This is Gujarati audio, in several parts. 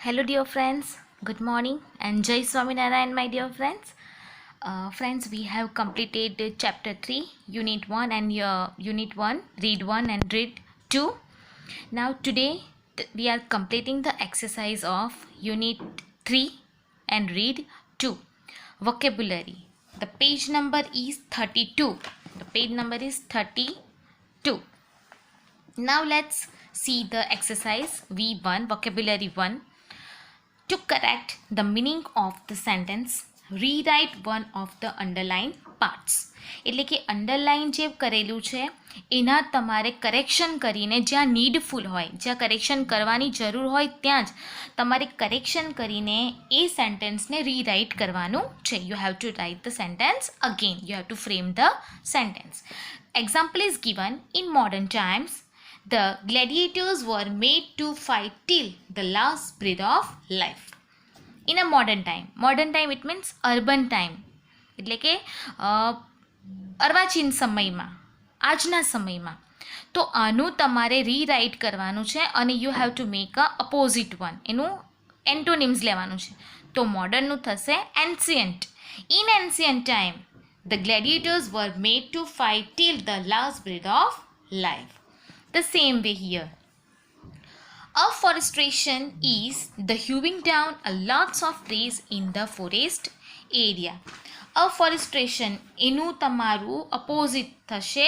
Hello, dear friends. Good morning and Jai Swaminarayan, my dear friends. Friends, we have completed chapter 3, unit 1 and unit 1, read 1 and read 2. Now, today we are completing the exercise of unit 3 and read 2. Vocabulary. The page number is 32. The page number is 32. Now, let's see the exercise V1, vocabulary 1. To correct the meaning of the sentence, rewrite one of the underlined parts. એટલે કે અંડરલાઇન જે કરેલું છે એના તમારે કરેક્શન કરીને જ્યાં નીડફુલ હોય, જ્યાં કરેક્શન કરવાની જરૂર હોય ત્યાં જ તમારે કરેક્શન કરીને એ સેન્ટેન્સને રીરાઇટ કરવાનું છે. You have to write the sentence again. You have two frame the sentence. Example is given in modern times. The gladiators were made to fight till the last breath of life. In a modern time. Modern time it means urban time. એટલે કે અર્વાચીન સમયમાં, આજના સમયમાં. તો આનું તમારે રીરાઇટ કરવાનું છે અને you have two make a opposite one. એનું એન્ટોનિમ્સ લેવાનું છે. તો મોડર્નનું થશે ancient. In ancient time the gladiators were made to fight till the last breath of life. The same way here. Afforestation is the hewing down a lots of trees in the forest area. Afforestation એનું તમારું અપોઝિટ થશે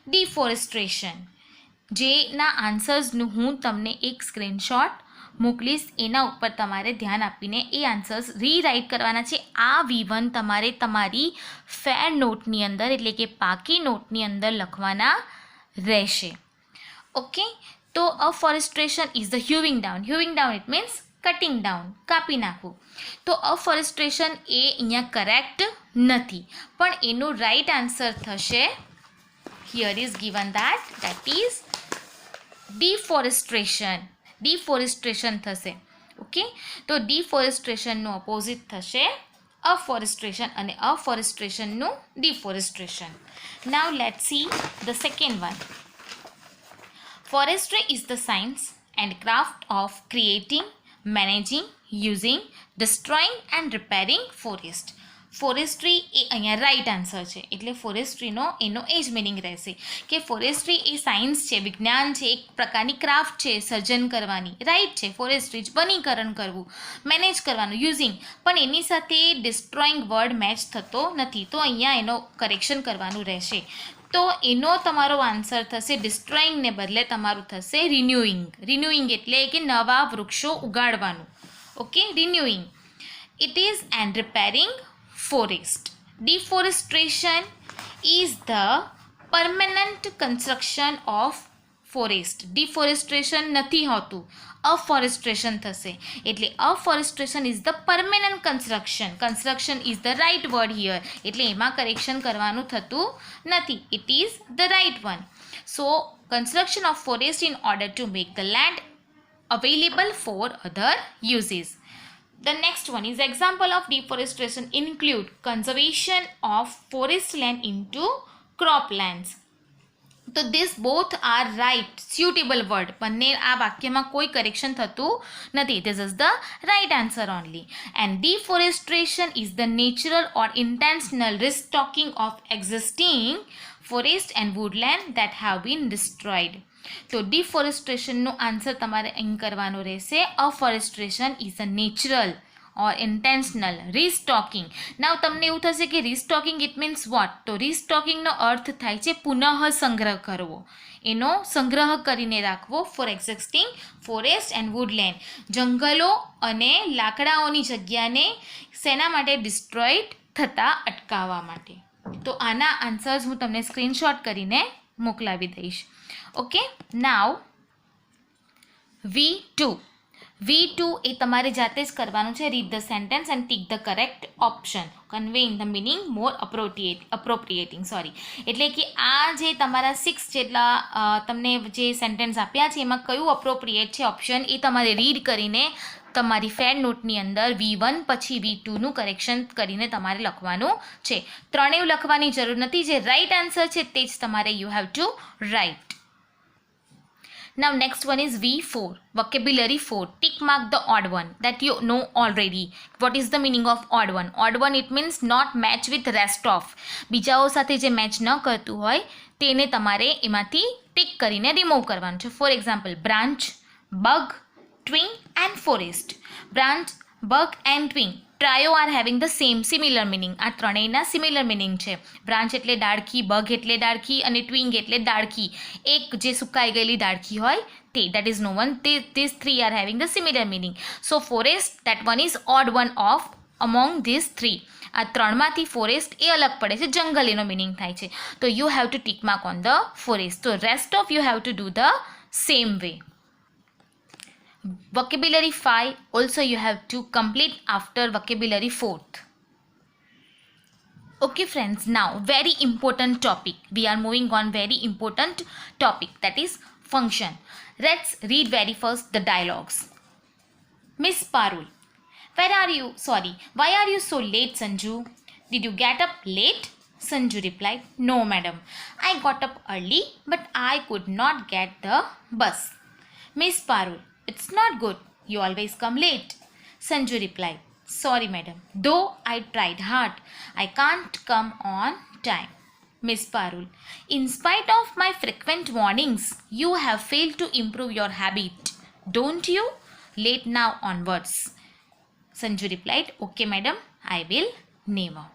ડિફોરેસ્ટ્રેશન. જેના આન્સર્સનું હું તમને એક સ્ક્રીનશોટ મોકલીશ. એના ઉપર તમારે ધ્યાન આપીને એ આન્સર્સ રીરાઇટ કરવાના છે. આ V1 તમારે તમારી ફેર નોટની અંદર એટલે કે પાકી નોટની અંદર લખવાના રહેશે. ઓકે, તો afforestation is the hewing down. Hewing down it means cutting down, કાપી નાખવું. તો અફોરેસ્ટ્રેશન એ અહીંયા કરેક્ટ નથી, પણ એનું રાઇટ આન્સર થશે, here is given that is deforestation. Deforestation થશે. ઓકે, તો ડિફોરેસ્ટ્રેશનનું અપોઝિટ થશે અફોરેસ્ટ્રેશન અને અફોરેસ્ટ્રેશનનું deforestation. Now let's see the second one. Forestry is the science and craft of creating, managing, using, destroying and repairing forest. Forestry એ અહીંયા રાઇટ આન્સર છે. એટલે ફોરેસ્ટ્રીનો એનો એ જ મિનિંગ રહેશે કે ફોરેસ્ટ્રી એ સાયન્સ છે, વિજ્ઞાન છે, એક પ્રકારની ક્રાફ્ટ છે સર્જન કરવાની. રાઇટ છે, ફોરેસ્ટ્રી જ વનીકરણ કરવું, મેનેજ કરવાનું, યુઝિંગ. પણ એની સાથે ડિસ્ટ્રોઈંગ વર્ડ મેચ થતો નથી, તો અહીંયા એનો કરેક્શન કરવાનું રહેશે. તો એનો તમારો આન્સર થશે ડિસ્ટ્રોઈંગને બદલે તમારું થશે રિન્યુઇંગ. રિન્યુઇંગ એટલે કે નવા વૃક્ષો ઉગાડવાનું. Okay, renewing. It is and repairing forest. Deforestation is the permanent construction of forest. Deforestation નથી હોતું, અફોરેસ્ટ્રેશન થશે. એટલે afforestation is the permanent construction. Construction is the right word here. એટલે એમાં કરેક્શન કરવાનું થતું નથી. It is the right one. So construction of forest in order to make the land available for other uses. The next one is example of deforestation include conservation of forest land into croplands. તો this both are right, suitable word. બંને આ વાક્યમાં કોઈ કરેક્શન થતું નથી. This is the right answer only. And deforestation is the natural or intentional restocking of existing forest and woodland that have been destroyed. તો ડિફોરેસ્ટ્રેશનનો આન્સર તમારે અહીં કરવાનો રહેશે. Afforestation is a natural or intentional restocking. Now તમને એવું થશે કે રીસ્ટોકિંગ ઇટ મીન્સ વોટ? તો રીસ્ટોકિંગનો અર્થ થાય છે પુનઃ સંગ્રહ કરવો, એનો સંગ્રહ કરીને રાખવો for existing forest and woodland. જંગલો અને લાકડાઓની જગ્યાને શેના માટે? ડિસ્ટ્રોઈડ થતાં અટકાવવા માટે. તો આના આન્સર્સ હું તમને સ્ક્રીનશોટ કરીને મોકલાવી દઈશ. ઓકે, નાવ V2. V2 એ તમારે જાતે જ કરવાનું છે. Read the sentence and tick the correct option conveying the meaning more appropriating. એટલે કે આ જે તમારા 6 જેટલા તમને જે સેન્ટેન્સ આપ્યા છે એમાં કયું અપ્રોપ્રિએટ છે ઓપ્શન એ તમારે રીડ કરીને તમારી ફેર નોટની અંદર V1 પછી V2નું કરેક્શન કરીને તમારે લખવાનું છે. ત્રણેય લખવાની જરૂર નથી. જે રાઇટ આન્સર છે તે જ તમારે you have to write. Now next one is V4, vocabulary 4. Tick mark the odd one that you know already. What is the meaning of odd one? Odd one it means not match with rest of. બીજાઓ સાથે જે મેચ ન કરતું હોય તેને તમારે એમાંથી ટિક કરીને રિમૂવ કરવાનું છે. For example branch, bug, twig and forest. Branch, bug and twig trio are having the similar meaning. આ ત્રણેયના સિમિલર મિનિંગ છે. બ્રાન્ચ એટલે ડાળખી, બગ એટલે ડાળખી અને ટ્વિંગ એટલે ડાળખી. એક જે સુકાઈ ગયેલી ડાળખી હોય તે, that is no one. These three are having the similar meaning. So forest, that one is odd one of among these three. આ ત્રણમાંથી ફોરેસ્ટ એ અલગ પડે છે, જંગલ એનો મિનિંગ થાય છે. તો you have to tick mark on the forest. તો rest of you have to do the same way. Vocabulary 5 also you have to complete after vocabulary 4th. Okay friends, now very important topic. We are moving on very important topic, that is function. Let's read very first the dialogues. Miss Parul, why are you so late, Sanju? Did you get up late? Sanju replied, no madam, I got up early but I could not get the bus. Miss Parul, it's not good, you always come late. Sanju replied, sorry madam, though I tried hard, I can't come on time. Miss Parul, in spite of my frequent warnings, you have failed to improve your habit, don't you? Late now onwards. Sanju replied, okay madam, I will never.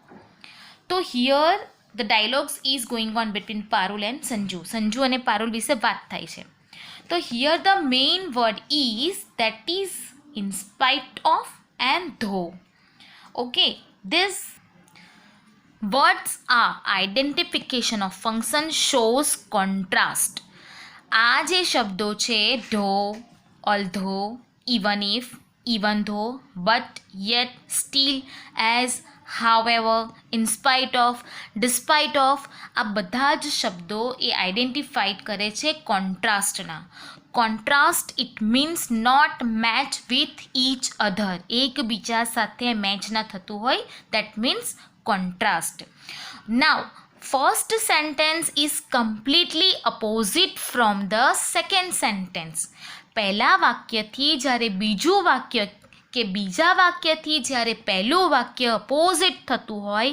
So here the dialogues is going on between Parul and Sanju. Sanju અને Parul વિશે વાત થાય છે. So here the main word is, that is in spite of and though. Okay, these words are identification of function, shows contrast. આ જે શબ્દો છે though, although, even if, even though, but, yet, still, as, however, in spite of, despite of, આ બધા જ શબ્દો એ આઈડેન્ટિફાઈડ કરે છે કોન્ટ્રાસ્ટના. Contrast it means not match with each other. એકબીજા સાથે મેચ ના થતું હોય, that means contrast. Now first sentence is completely opposite from the second sentence. પહેલા વાક્યથી જ્યારે બીજું વાક્ય કે બીજા વાક્યથી જ્યારે પહેલું વાક્ય અપોઝિટ થતું હોય,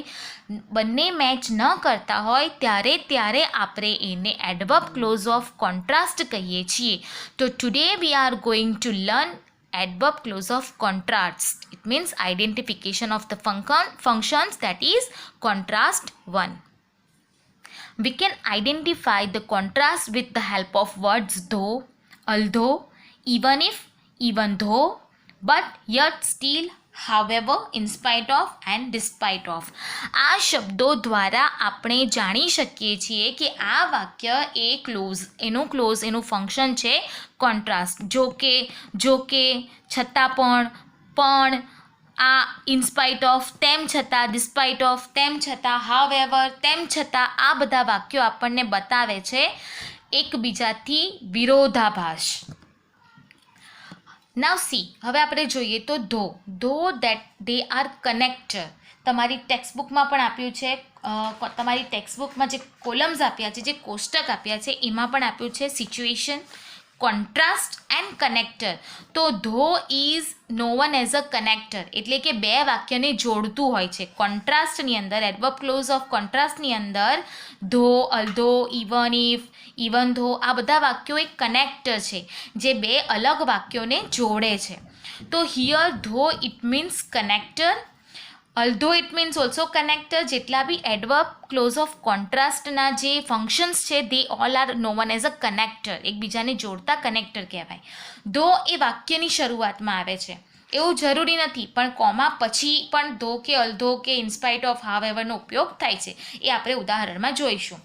બંને મેચ ન કરતા હોય, ત્યારે આપણે એને એડવર્બ ક્લોઝ ઓફ કોન્ટ્રાસ્ટ કહીએ છીએ. તો today we are going to learn adverb clause of contrast. It means identification of the functions, that is contrast 1. We can identify the contrast with the help of words though, although, even if, even though, but, yet, still, however, in spite of and despite of. આ શબ્દો દ્વારા આપણે જાણી શકીએ છીએ કે આ વાક્ય એ એનું ફંક્શન છે કોન્ટ્રાસ્ટ. જો કે, છતાં પણ, આ ઇનસ્પાઇટ ઓફ, તેમ છતાં, ડિસ્પાઇટ ઓફ, તેમ છતાં, હાવેવર, તેમ છતાં, આ બધા વાક્યો આપણને બતાવે છે એકબીજાથી વિરોધાભાસ. નાવ સી, હવે આપણે જોઈએ તો ધો દેટ દે આર કનેક્ટર. તમારી ટેક્સ્ટબુકમાં પણ આપ્યું છે, તમારી ટેક્સ્ટબુકમાં જે કોલમ્સ આપ્યા છે, જે કોષ્ટક આપ્યા છે, એમાં પણ આપ્યું છે સિચ્યુએશન, કોન્ટ્રાસ્ટ એન્ડ કનેક્ટર. તો ધો ઇઝ નોવન એઝ અ કનેક્ટર, એટલે કે બે વાક્યને જોડતું હોય છે. કોન્ટ્રાસ્ટની અંદર, એડવર્બ ક્લોઝ ઓફ કોન્ટ્રાસ્ટની અંદર ધો, અલ્ધો, ઇવન ઇફ, ઇવન ધો, આ બધા વાક્યો એક કનેક્ટર છે જે બે અલગ વાક્યોને જોડે છે. તો here though it means connector, although it means also connector. જેટલા બી એડવર્બ ક્લોઝ ઓફ કોન્ટ્રાસ્ટના જે ફંક્શન્સ છે, they all are known as a connector. એકબીજાને જોડતા કનેક્ટર કહેવાય. ધો એ વાક્યની શરૂઆતમાં આવે છે, એવું જરૂરી નથી, પણ કોમા પછી પણ ધો કે અલ્ધો કે ઇનસ્પાઇટ ઓફ, હાવેવરનો ઉપયોગ થાય છે. એ આપણે ઉદાહરણમાં જોઈશું.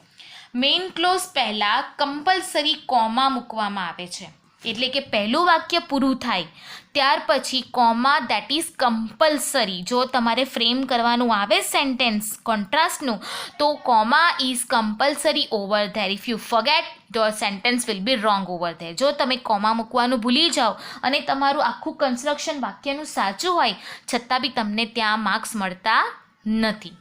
મેઇન ક્લોઝ પહેલાં કમ્પલસરી કોમા મૂકવામાં આવે છે, એટલે કે પહેલું વાક્ય પૂરું થાય ત્યાર પછી કોમા, દેટ ઇઝ કમ્પલસરી. જો તમારે ફ્રેમ કરવાનું આવે સેન્ટેન્સ કોન્ટ્રાસ્ટનું, તો comma is compulsory over there. If you forget, your sentence will be wrong over there. જો તમે કોમા મૂકવાનું ભૂલી જાઓ અને તમારું આખું કન્સ્ટ્રક્શન વાક્યનું સાચું હોય, છતાં બી તમને ત્યાં માર્ક્સ મળતા નથી.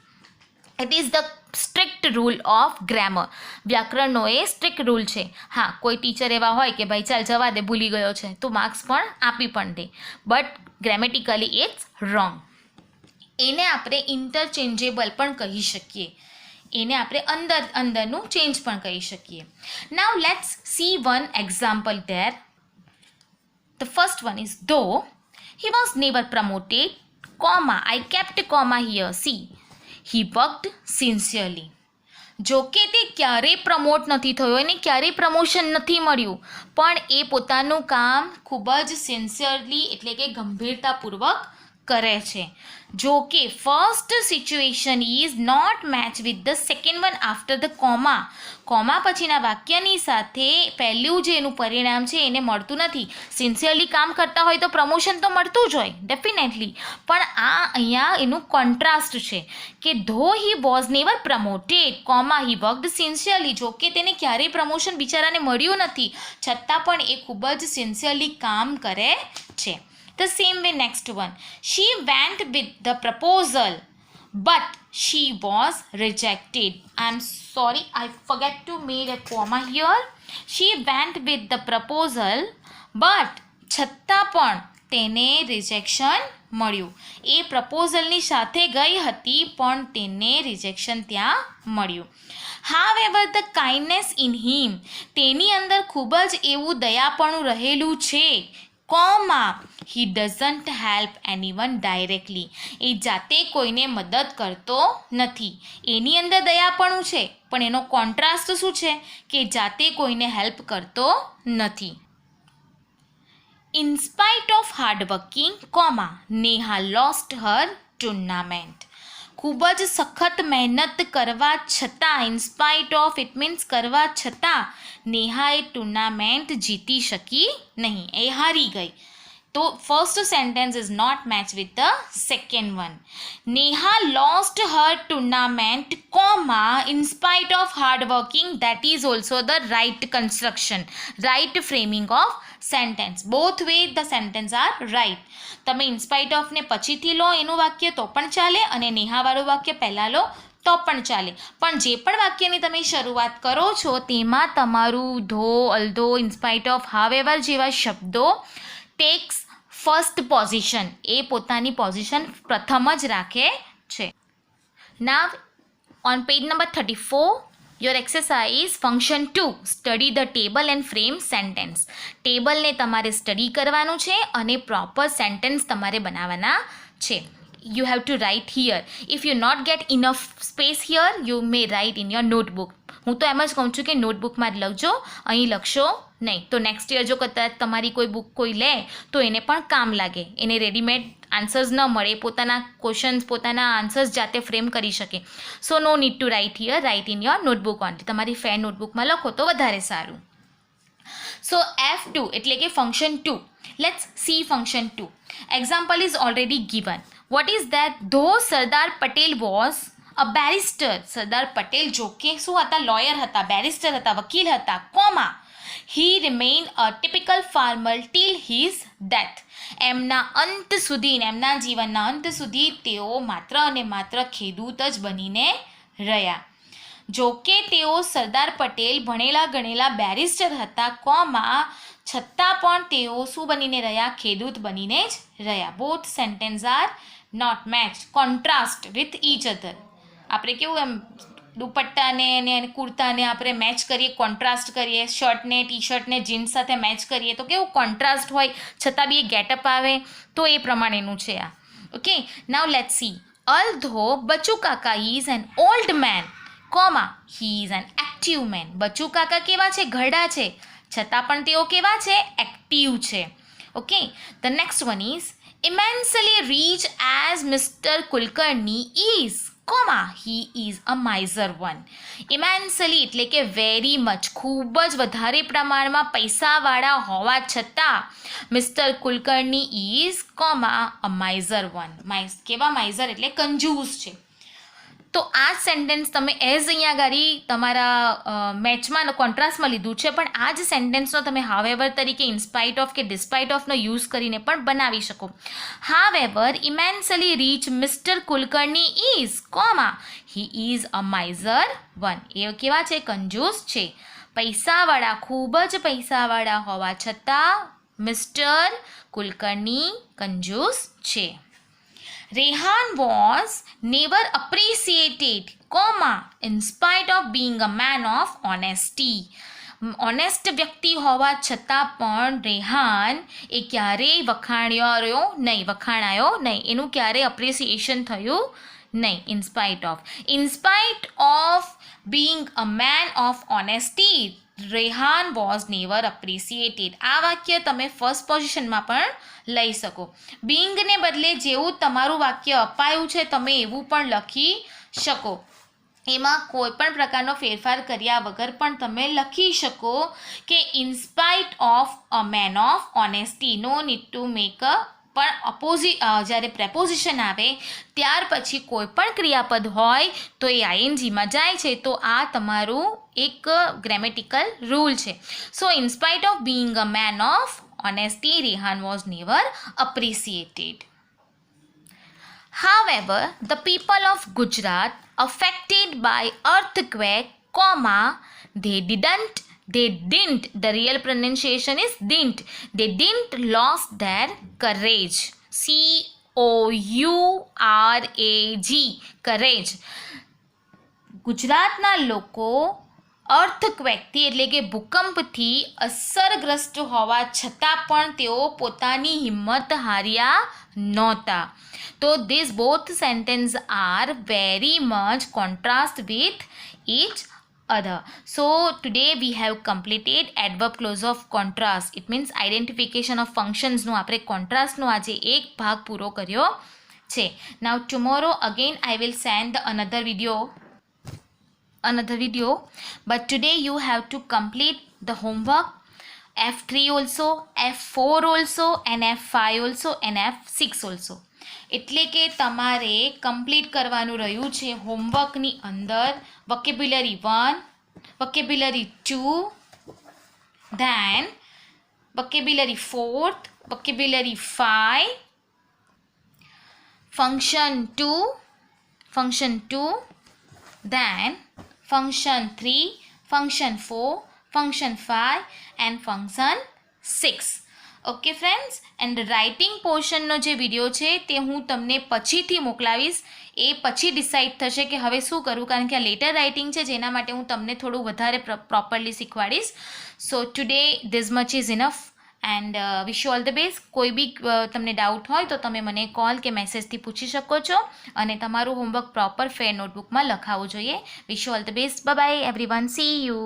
It is the strict rule of grammar. વ્યાકરણનો એ સ્ટ્રિક્ટ રૂલ છે. હા, કોઈ ટીચર એવા હોય કે ભાઈ ચાલ જવા દે, ભૂલી ગયો છે, તો માર્ક્સ પણ આપી પણ દે, બટ ગ્રેમેટિકલી ઇટ્સ રોંગ. એને આપણે ઇન્ટરચેન્જેબલ પણ કહી શકીએ, એને આપણે અંદરનું ચેન્જ પણ કહી શકીએ. Now let's see one example there. The first one is though he was never promoted, comma, I kept comma here, see, he worked sincerely. જો કે તે ક્યારેય પ્રમોટ નથી થયો, એને ક્યારેય પ્રમોશન નથી મળ્યું, પણ એ પોતાનું કામ ખૂબ જ સિન્સિયરલી એટલે કે ગંભીરતાપૂર્વક કરે છે. જો કે first situation is not match with the second one after the comma. Comma પછીના વાક્યની સાથે પહેલું જે એનું પરિણામ છે એને મળતું નથી. સિન્સિયરલી કામ કરતા હોય તો પ્રમોશન તો મળતું જ હોય ડેફિનેટલી, પણ આ અહીંયા એનું કોન્ટ્રાસ્ટ છે કે ધો he was never promoted, comma he worked sincerely. જો કે તેને ક્યારેય પ્રમોશન બિચારાને મળ્યું નથી, છતાં પણ એ ખૂબ જ સિન્સિયરલી કામ કરે છે. The same way next one. She went with the proposal, but she was rejected. I'm sorry, I forget to make a comma here. She went with the proposal, but છતાં પણ તેને રિજેક્શન મળ્યું. એ પ્રપોઝલની સાથે ગઈ હતી પણ તેને રિજેક્શન ત્યાં મળ્યું. However, the kindness in him, તેની અંદર ખૂબ જ એવું દયાપણું રહેલું છે. Comma he doesn't help anyone directly. એ જાતે કોઈને મદદ કરતો નથી. એની અંદર દયાપણું છે, પણ એનો કોન્ટ્રાસ્ટ શું છે કે જાતે કોઈને હેલ્પ કરતો નથી. In spite of hard working, comma, Neha lost her tournament. ખૂબ જ સખત મહેનત કરવા છતાં, in spite of it means કરવા છતાં, નેહાએ ટુર્નામેન્ટ જીતી શકી નહીં, એ હારી ગઈ. તો first sentence is not match with the second one. Neha lost her tournament, comma, in spite of hard working. That is also the right construction, right framing of sentence. Both way the sentence are right. તમે ઇન્સ્પાઇટ ઓફને પછીથી લો એનું વાક્ય તો પણ ચાલે, અને નેહાવાળું વાક્ય પહેલાં લો તો પણ ચાલે, પણ જે પણ વાક્યની તમે શરૂઆત કરો છો તેમાં તમારું ધો, અલ્ધો, ઇન્સ્પાઇટ ઓફ, હાવેવર જેવા શબ્દો ટેક્સ ફર્સ્ટ પોઝિશન, એ પોતાની પોઝિશન પ્રથમ જ રાખે છે. Now on page number 34, your exercise function 2, study the table and frame sentence. ટેબલને તમારે સ્ટડી કરવાનું છે અને પ્રોપર સેન્ટેન્સ તમારે બનાવવાના છે. You have to write here. If you not get enough space here, you may write in your notebook. હું તો એમ જ કહું છું કે નોટબુકમાં જ લખજો, અહીં લખશો નહીં. તો નેક્સ્ટ યર જો કદાચ તમારી કોઈ બુક કોઈ લે તો એને પણ કામ લાગે, એને રેડીમેડ આન્સર્સ ન મળે, પોતાના ક્વેશ્ચન્સ, પોતાના આન્સર્સ જાતે ફ્રેમ કરી શકે. So no need to write here, write in your notebook only. તમારી ફેર નોટબુકમાં લખો તો વધારે સારું. સો F2 એટલે કે function 2. Let's see function 2. Example is already given. What is that? Though Sardar Patel was a barrister. Sardar Patel જો કે શું હતા? લોયર હતા, બેરિસ્ટર હતા, વકીલ હતા, comma, he remained a typical farmer till his death. એમના અંત સુધી, એમના જીવનના અંત સુધી તેઓ માત્ર અને માત્ર ખેડૂત જ બનીને રહ્યા. જો કે તેઓ સરદાર પટેલ ભણેલા ગણેલા બેરિસ્ટર હતા, કોમા, છતાં પણ તેઓ શું બનીને રહ્યા? ખેડૂત બનીને જ રહ્યા. Both sentence are not match, contrast with each other. આપણે કેવું એમ દુપટ્ટાને અને કુર્તાને આપણે મેચ કરીએ, કોન્ટ્રાસ્ટ કરીએ, શર્ટને, ટી શર્ટને જીન્સ સાથે મેચ કરીએ તો કેવું કોન્ટ્રાસ્ટ હોય, છતાં બી એ ગેટઅપ આવે, તો એ પ્રમાણેનું છે આ. Okay, now let's see. Although Bachu Kaka is an old man, comma, he is an active man. Bachu Kaka કેવા છે? ઘરડા છે, છતાં પણ તેઓ કેવા છે? એક્ટિવ છે. Okay, the next one is immensely rich as Mr. Kulkarni is, comma, he is a miser one. Immensely એટલે કે વેરી મચ, ખૂબ જ વધારે પ્રમાણમાં પૈસાવાળા હોવા છતાં mister Kulkarni is, comma, a miser one. કેવા? માઇઝર એટલે કંજૂસ છે. તો આ જ સેન્ટેન્સ તમે એઝ અહીંયા ગાડી તમારા મેચમાં કોન્ટ્રાસ્ટમાં લીધું છે, પણ આ જ સેન્ટેન્સનો તમે હાવેવર તરીકે ઇન્સ્પાઇટ ઓફ કે ડિસ્પાઇટ ઓફનો યુઝ કરીને પણ બનાવી શકો. However immensely rich mister Kulkarni is, comma, he is a miser one. એ કેવા છે? કંજૂસ છે. પૈસાવાળા, ખૂબ જ પૈસાવાળા હોવા છતાં મિસ્ટર કુલકર્ણી કંજૂસ છે. Rehan was never appreciated, comma, in spite of being a man of honesty. Honest વ્યક્તિ હોવા છતાં પણ રેહાન એ ક્યારેય વખાણાયો નહીં, એનું ક્યારેય અપ્રિસિએશન થયું નહીં. In spite of being a man of honesty, Rehan was never appreciated. આ વાક્ય તમે ફર્સ્ટ પોઝિશનમાં પણ લઈ શકો. બિંગને બદલે જેવું તમારું વાક્ય અપાયું છે તમે એવું પણ લખી શકો. એમાં કોઈ પણ પ્રકારનો ફેરફાર કર્યા વગર પણ તમે લખી શકો કે in spite of a man of honesty. No need to make a, પણ જ્યારે પ્રેપોઝિશન આવે ત્યાર પછી કોઈ પણ ક્રિયાપદ હોય તો એ આઈએનજીમાં જાય છે. તો આ તમારું એક ગ્રેમેટિકલ રૂલ છે. સો in spite of being a man of honesty, Rehan was never appreciated. However, the people of Gujarat affected by earthquake, comma, they didn't, the real pronunciation is they didn't lost their courage. COURAG, courage. ગુજરાતના લોકો અર્થક્વેકથી એટલે કે ભૂકંપથી અસરગ્રસ્ત હોવા છતાં પણ તેઓ પોતાની હિંમત હાર્યા નહોતા. તો this both sentence are very much contrast with each other. So today we have completed adverb clause of contrast. It means identification of ફંક્શન્સનું આપણે કોન્ટ્રાસ્ટનો આજે એક ભાગ પૂરો કર્યો છે. Now tomorrow again I will send another video, but today you have to complete the homework F3 also, F4 also, and F5 also, and F6 also. એટલે કે તમારે કમ્પ્લીટ કરવાનું રહ્યું છે હોમવર્કની અંદર vocabulary 1, vocabulary 2, then vocabulary 4, vocabulary 5, function 2, then function 3, function 4, function 5 and function 6. Okay friends, and writing પોર્શનનો જે વિડીયો છે તે હું તમને પછીથી મોકલાવીશ. એ પછી ડિસાઇડ થશે કે હવે શું કરવું, કારણ કે આ લેટર રાઇટિંગ છે જેના માટે હું તમને થોડું વધારે પ્રોપરલી શીખવાડીશ. So today this much is enough and wish you all the best. કોઈ બી તમને ડાઉટ હોય તો તમે મને કોલ કે મેસેજથી પૂછી શકો છો અને તમારું હોમવર્ક પ્રોપર ફેર નોટબુકમાં લખાવવું જોઈએ. વિશ you all the best. Bye bye everyone. C you.